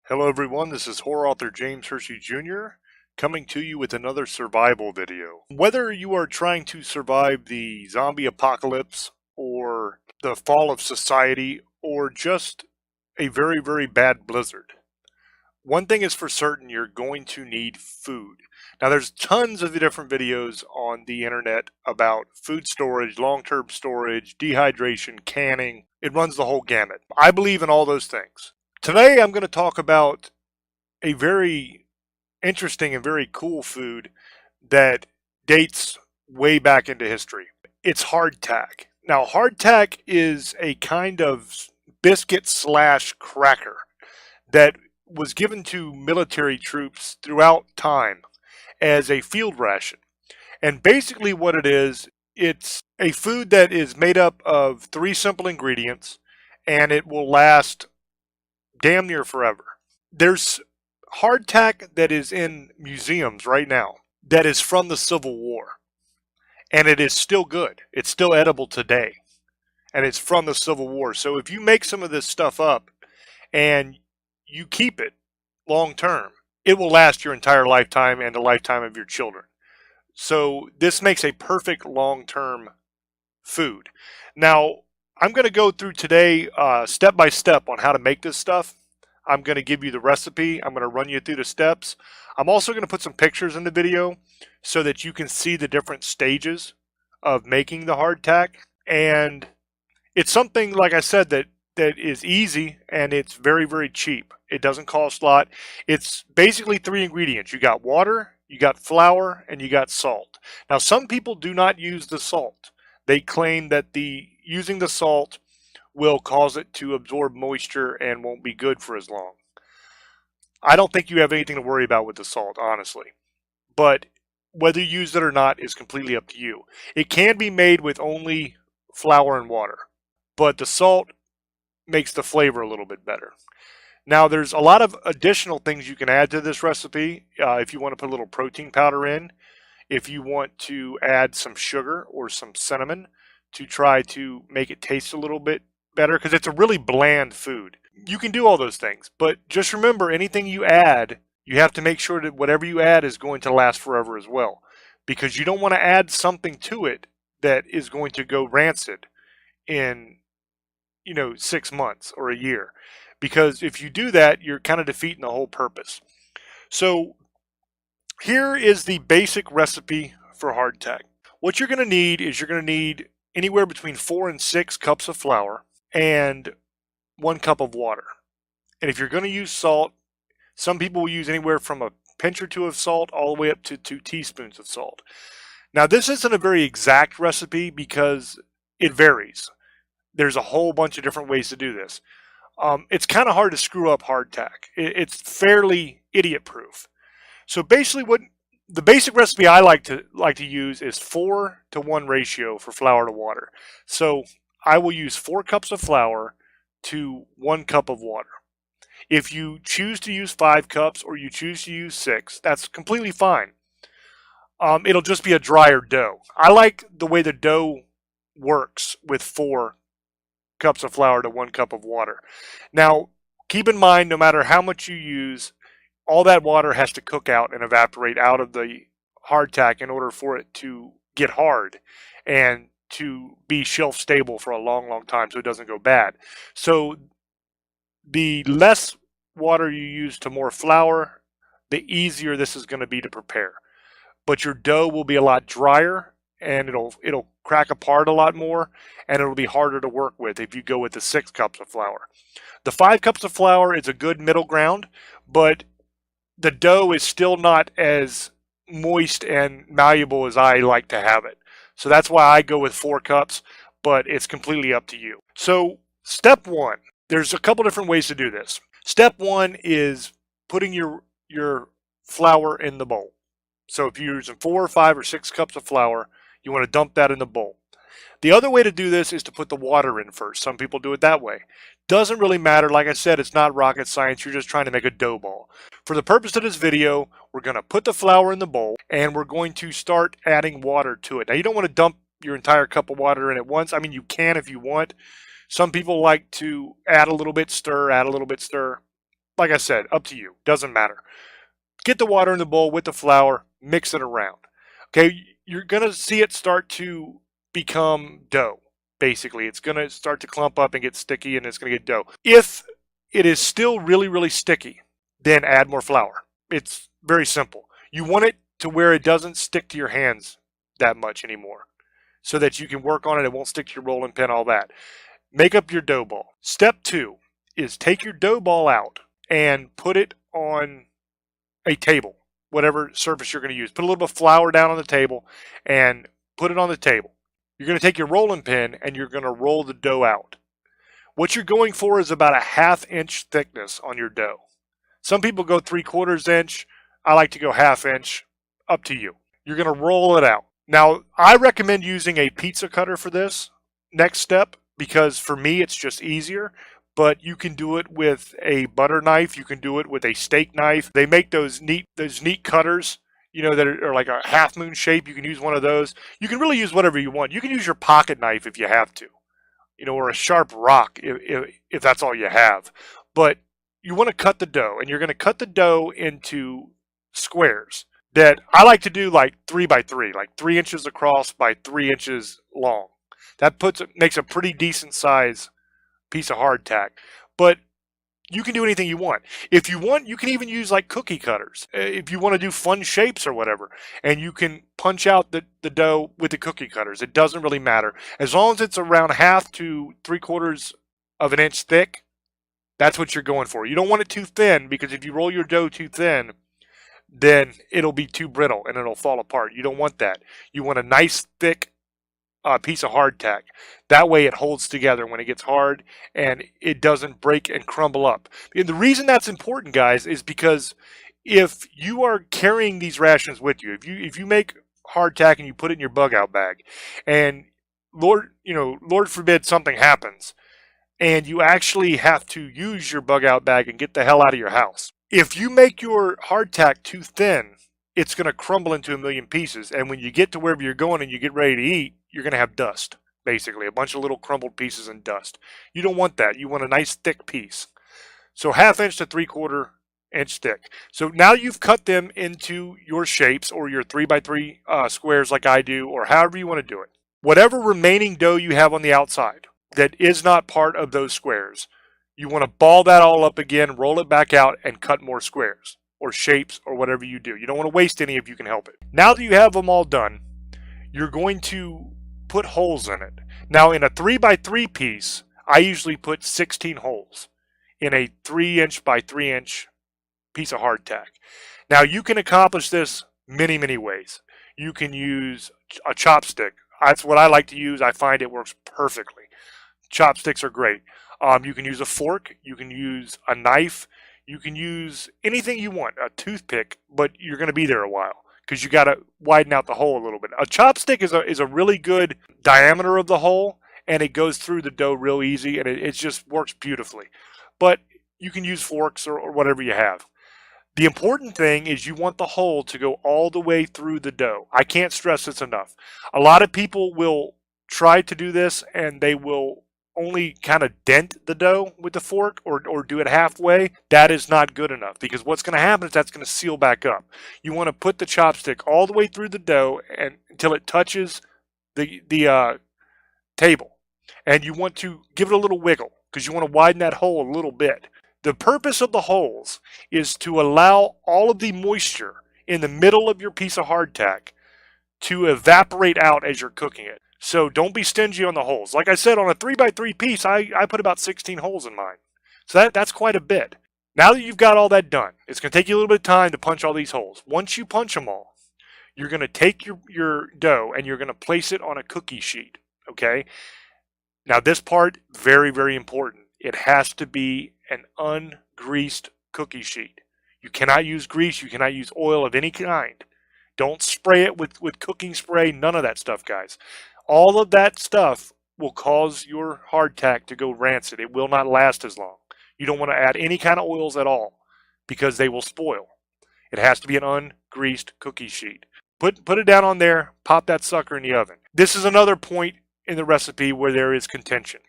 Hello everyone, this is horror author James Hershey Jr. coming to you with another survival video. Whether you are trying to survive the zombie apocalypse or the fall of society or just a very bad blizzard, one thing is for certain: you're going to need food. Now there's tons of different videos on the internet about food storage, long-term storage, dehydration, canning. It runs the whole gamut. I believe in all those things. Today I'm going to talk about a very interesting and very cool food that dates way back into history. It's hardtack. Now, hardtack is a kind of biscuit slash cracker that was given to military troops throughout time as a field ration. And basically, what it is, it's a food that is made up of three simple ingredients and it will last damn near forever. There's hardtack that is in museums right now that is from the Civil War, and it is still good. It's still edible today, and it's from the Civil War. So if you make some of this stuff up and you keep it long term, it will last your entire lifetime and the lifetime of your children. So this makes a perfect long term food. Now, I'm going to go through today step by step on how to make this stuff. I'm going to give you the recipe. I'm going to run you through the steps. I'm also going to put some pictures in the video so that you can see the different stages of making the hardtack. And it's something, like I said, that is easy and it's very cheap. It doesn't cost a lot. It's basically three ingredients. You got water, you got flour, and you got salt. Now, some people do not use the salt. They claim that using the salt will cause it to absorb moisture and won't be good for as long. I don't think you have anything to worry about with the salt, honestly. But whether you use it or not is completely up to you. It can be made with only flour and water, but the salt makes the flavor a little bit better. Now, there's a lot of additional things you can add to this recipe. If you want to put a little protein powder in, if you want to add some sugar or some cinnamon to try to make it taste a little bit better, because it's a really bland food. You can do all those things, but just remember, anything you add, you have to make sure that whatever you add is going to last forever as well, because you don't want to add something to it that is going to go rancid in 6 months or a year, because if you do that, you're kind of defeating the whole purpose. So here is the basic recipe for hardtack. What you're going to need is you're going to need anywhere between 4 and 6 cups of flour and 1 cup of water. And if you're going to use salt, some people will use anywhere from a pinch or two of salt all the way up to 2 teaspoons of salt. Now, this isn't a very exact recipe because it varies. There's a whole bunch of different ways to do this. It's kind of hard to screw up hardtack. It's fairly idiot-proof. So basically, what the basic recipe I like to use is 4-to-1 ratio for flour to water. So I will use 4 cups of flour to 1 cup of water. If you choose to use 5 cups or you choose to use 6, that's completely fine. It'll just be a drier dough. I like the way the dough works with 4 cups of flour to 1 cup of water. Now, keep in mind, no matter how much you use, all that water has to cook out and evaporate out of the hardtack in order for it to get hard and to be shelf stable for a long time so it doesn't go bad. So the less water you use to more flour, the easier this is going to be to prepare. But your dough will be a lot drier and it'll crack apart a lot more, and it'll be harder to work with if you go with the 6 cups of flour. The 5 cups of flour is a good middle ground, but the dough is still not as moist and malleable as I like to have it. So that's why I go with 4 cups, but it's completely up to you. So step 1, there's a couple different ways to do this. Step 1 is putting your flour in the bowl. So if you're using 4 or 5 or 6 cups of flour, you want to dump that in the bowl. The other way to do this is to put the water in first. Some people do it that way. Doesn't really matter. Like I said, it's not rocket science. You're just trying to make a dough ball. For the purpose of this video, we're going to put the flour in the bowl and we're going to start adding water to it. Now, you don't want to dump your entire cup of water in at once. I mean, you can if you want. Some people like to add a little bit, stir, add a little bit, stir. like I said, up to you. Doesn't matter. Get the water in the bowl with the flour, mix it around. Okay, you're going to see it start to become dough, basically. It's going to start to clump up and get sticky, and it's going to get dough. If it is still really, really sticky, then add more flour. It's very simple. You want it to where it doesn't stick to your hands that much anymore so that you can work on it. It won't stick to your rolling pin, all that. Make up your dough ball. Step 2 is take your dough ball out and put it on a table, whatever surface you're going to use. Put a little bit of flour down on the table and put it on the table. You're going to take your rolling pin and you're going to roll the dough out. What you're going for is about a 1/2 inch thickness on your dough. Some people go 3/4 inch. I like to go 1/2 inch. Up to you. You're going to roll it out. Now, I recommend using a pizza cutter for this next step because for me it's just easier. But you can do it with a butter knife. You can do it with a steak knife. They make those neat cutters, that are like a half moon shape. You can use one of those. You can really use whatever you want. You can use your pocket knife if you have to, or a sharp rock if that's all you have. But you want to cut the dough, and you're going to cut the dough into squares that I like to do like 3 by 3, like 3 inches across by 3 inches long. That makes a pretty decent size piece of hardtack. But you can do anything you want. If you want, you can even use like cookie cutters. If you want to do fun shapes or whatever, and you can punch out the dough with the cookie cutters. It doesn't really matter. As long as it's around 1/2 to 3/4 of an inch thick, that's what you're going for. You don't want it too thin because if you roll your dough too thin, then it'll be too brittle and it'll fall apart. You don't want that. You want a nice thick piece of hardtack. That way it holds together when it gets hard and it doesn't break and crumble up. And the reason that's important, guys, is because if you are carrying these rations with you, if you make hardtack and you put it in your bug out bag, and Lord forbid something happens, and you actually have to use your bug out bag and get the hell out of your house. If you make your hardtack too thin, it's going to crumble into a million pieces. And when you get to wherever you're going and you get ready to eat, you're going to have dust, basically, a bunch of little crumbled pieces and dust. You don't want that. You want a nice thick piece. So 1/2 inch to 3/4 inch thick. So now you've cut them into your shapes or your 3 by 3 squares like I do, or however you want to do it. Whatever remaining dough you have on the outside that is not part of those squares, you want to ball that all up again, roll it back out, and cut more squares or shapes or whatever you do. You don't want to waste any if you can help it. Now that you have them all done, you're going to put holes in it. Now in a 3 by 3 piece, I usually put 16 holes in a 3 inch by 3 inch piece of hardtack. Now you can accomplish this many, many ways. You can use a chopstick. That's what I like to use. I find it works perfectly. Chopsticks are great. You can use a fork. You can use a knife. You can use anything you want, a toothpick, but you're going to be there a while because you got to widen out the hole a little bit. A chopstick is a really good diameter of the hole, and it goes through the dough real easy, and it just works beautifully. But you can use forks or whatever you have. The important thing is you want the hole to go all the way through the dough. I can't stress this enough. A lot of people will try to do this, and they will only kind of dent the dough with the fork or do it halfway. That is not good enough because what's going to happen is that's going to seal back up. You want to put the chopstick all the way through the dough and until it touches the table. And you want to give it a little wiggle because you want to widen that hole a little bit. The purpose of the holes is to allow all of the moisture in the middle of your piece of hardtack to evaporate out as you're cooking it. So don't be stingy on the holes. Like I said, on a 3 by 3 piece, I put about 16 holes in mine. So that's quite a bit. Now that you've got all that done, it's going to take you a little bit of time to punch all these holes. Once you punch them all, you're going to take your dough and you're going to place it on a cookie sheet. Okay? Now this part, very, very important. It has to be an ungreased cookie sheet. You cannot use grease. You cannot use oil of any kind. Don't spray it with cooking spray. None of that stuff, guys. All of that stuff will cause your hardtack to go rancid. It will not last as long. You don't want to add any kind of oils at all because they will spoil. It has to be an ungreased cookie sheet. Put it down on there, pop that sucker in the oven. This is another point in the recipe where there is contention.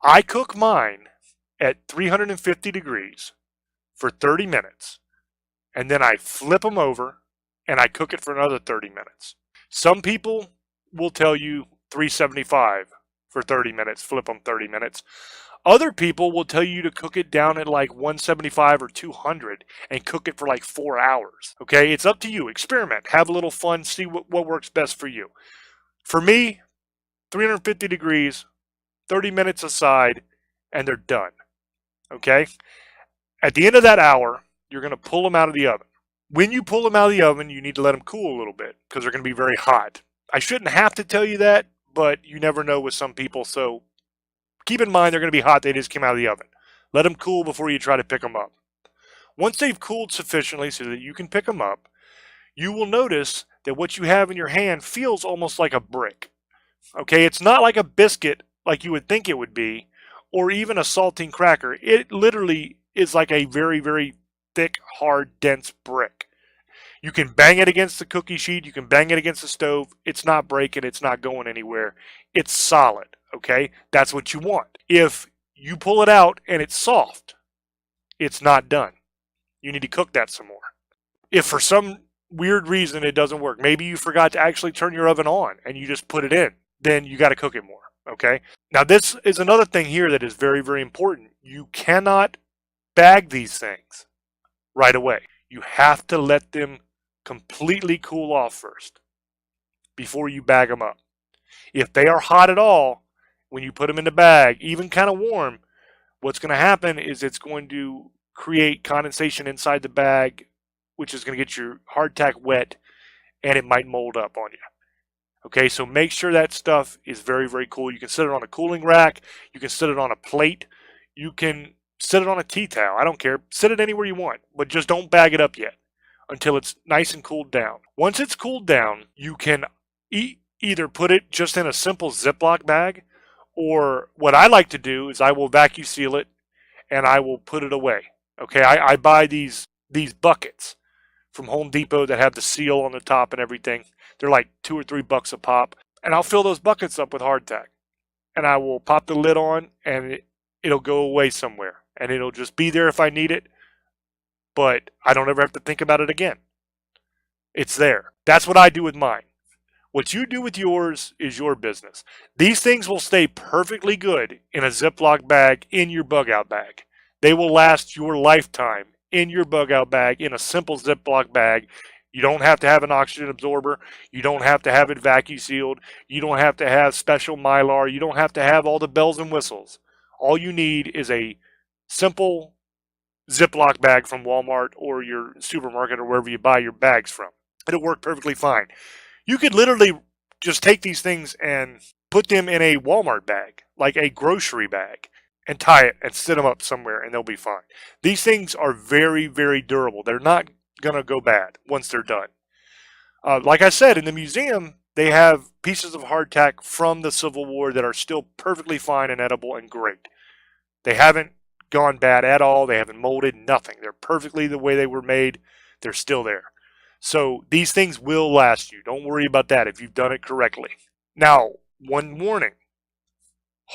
I cook mine at 350 degrees for 30 minutes, and then I flip them over and I cook it for another 30 minutes. Some people will tell you 375 for 30 minutes, flip them 30 minutes. Other people will tell you to cook it down at like 175 or 200 and cook it for like 4 hours. Okay, it's up to you. Experiment, have a little fun, see what works best for you. For me, 350 degrees, 30 minutes aside, and they're done. Okay? At the end of that hour, you're going to pull them out of the oven. When you pull them out of the oven, you need to let them cool a little bit because they're going to be very hot. I shouldn't have to tell you that, but you never know with some people, so keep in mind they're going to be hot. They just came out of the oven. Let them cool before you try to pick them up. Once they've cooled sufficiently so that you can pick them up, you will notice that what you have in your hand feels almost like a brick. Okay, it's not like a biscuit like you would think it would be, or even a saltine cracker. It literally is like a very, very thick, hard, dense brick. You can bang it against the cookie sheet, you can bang it against the stove. It's not breaking, it's not going anywhere. It's solid, okay? That's what you want. If you pull it out and it's soft, it's not done. You need to cook that some more. If for some weird reason it doesn't work, maybe you forgot to actually turn your oven on and you just put it in, then you got to cook it more, okay? Now this is another thing here that is very, very important. You cannot bag these things right away. You have to let them completely cool off first before you bag them up. If they are hot at all, when you put them in the bag, even kind of warm, what's going to happen is it's going to create condensation inside the bag, which is going to get your hardtack wet, and it might mold up on you. Okay, so make sure that stuff is very, very cool. You can set it on a cooling rack. You can set it on a plate. You can set it on a tea towel. I don't care. Set it anywhere you want, but just don't bag it up yet until it's nice and cooled down. Once it's cooled down, you can either put it just in a simple Ziploc bag, or what I like to do is I will vacuum seal it and I will put it away. Okay, I buy these buckets from Home Depot that have the seal on the top and everything. They're like $2 or $3 a pop, and I'll fill those buckets up with hardtack, and I will pop the lid on, and it'll go away somewhere, and it'll just be there if I need it, but I don't ever have to think about it again. It's there. That's what I do with mine. What you do with yours is your business. These things will stay perfectly good in a Ziploc bag in your bug out bag. They will last your lifetime in your bug out bag in a simple Ziploc bag. You don't have to have an oxygen absorber. You don't have to have it vacuum sealed. You don't have to have special Mylar. You don't have to have all the bells and whistles. All you need is a simple Ziploc bag from Walmart or your supermarket or wherever you buy your bags from. It'll work perfectly fine. You could literally just take these things and put them in a Walmart bag, like a grocery bag, and tie it and set them up somewhere, and they'll be fine. These things are very, very durable. They're not going to go bad once they're done. Like I said, in the museum, they have pieces of hardtack from the Civil War that are still perfectly fine and edible and great. They haven't gone bad at all. They haven't molded, nothing. They're perfectly the way they were made. They're still there. So these things will last you. Don't worry about that if you've done it correctly. Now, one warning.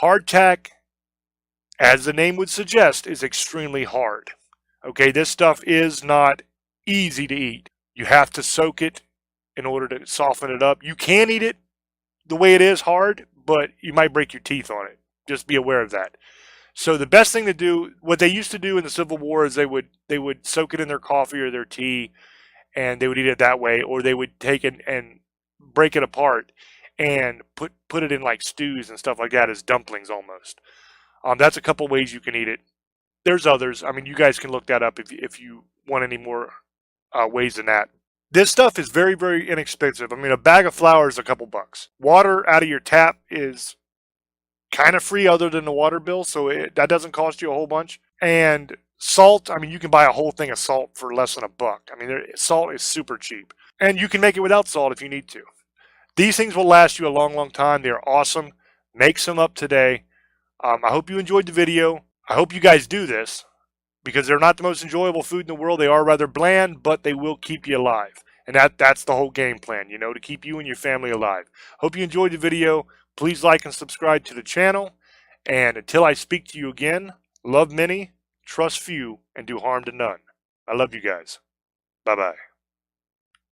Hardtack, as the name would suggest, is extremely hard. Okay, this stuff is not easy to eat. You have to soak it in order to soften it up. You can eat it the way it is hard, but you might break your teeth on it. Just be aware of that. So the best thing to do, what they used to do in the Civil War is they would soak it in their coffee or their tea, and they would eat it that way, or they would take it and break it apart and put it in like stews and stuff like that as dumplings almost. That's a couple ways you can eat it. There's others. I mean, you guys can look that up if you want any more ways than that. This stuff is very, very inexpensive. I mean, a bag of flour is a couple bucks. Water out of your tap is kind of free other than the water bill, so that doesn't cost you a whole bunch. And salt, I mean, you can buy a whole thing of salt for less than $1. I mean, salt is super cheap. And you can make it without salt if you need to. These things will last you a long, long time. They are awesome. Make some up today. I hope you enjoyed the video. I hope you guys do this because they're not the most enjoyable food in the world. They are rather bland, but they will keep you alive. And that's the whole game plan, you know, to keep you and your family alive. Hope you enjoyed the video. Please like and subscribe to the channel. And until I speak to you again, love many, trust few, and do harm to none. I love you guys. Bye bye.